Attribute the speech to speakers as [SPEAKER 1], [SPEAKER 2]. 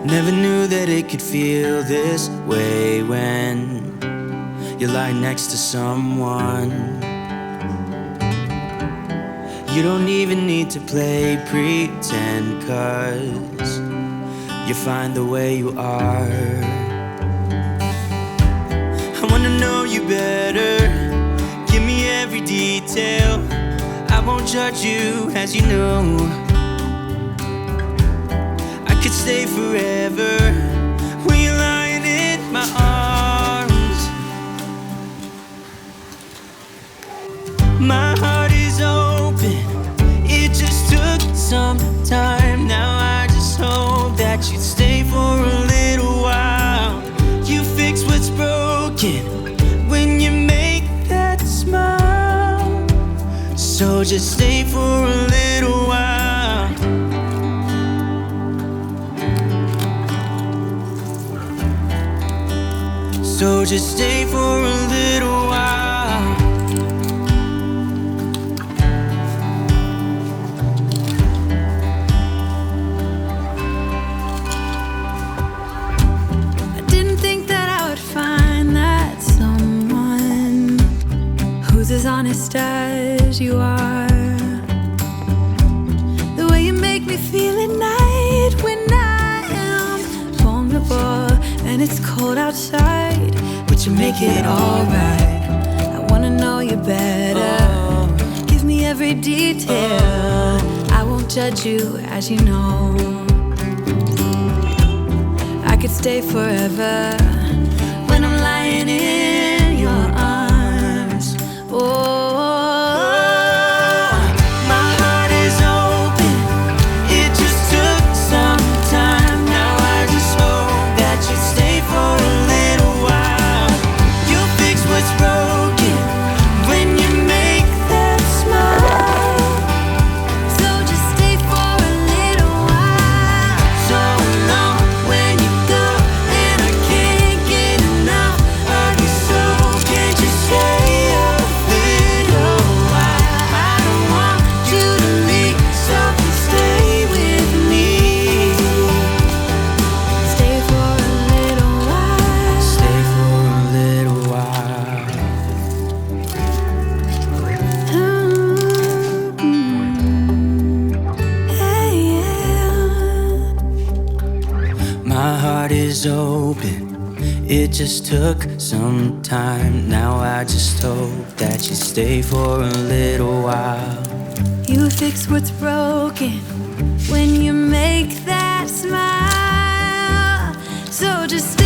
[SPEAKER 1] Never knew that it could feel this way when you lie next to someone. You don't even need to play pretend, 'cause you find the way you are. I wanna know you better, give me every detail. I won't judge you, as you know. I could stay forever when you're lying in my arms. My heart is open, it just took some time. Now I just hope that you'd stay for a little while. You fix what's broken when you make that smile. So just stay for a little while. So just stay for a little while.
[SPEAKER 2] I didn't think that I would find that someone who's as honest as you are. The way you make me feel at night when I am vulnerable and it's cold outside, but you make it alright. I wanna know you better, give me every detail. I won't judge you, as you know. I could stay forever when I'm lying in your arms.
[SPEAKER 1] My heart is open, it just took some time. Now I just hope that you stay for a little while. You'll fix what's broken when you make that smile.
[SPEAKER 2] So just stay for a little while.
[SPEAKER 1] So long when you go, and I can't get enough of you. So can't you stay a little while? I don't want you to leave, so please stay with me.
[SPEAKER 2] Stay for a little while.
[SPEAKER 1] Stay for a little while.
[SPEAKER 2] Hey, yeah.
[SPEAKER 1] My heart is open, it just took some time. Now I just hope that you stay for a little while.
[SPEAKER 2] You fix what's broken when you make that smile. So just stay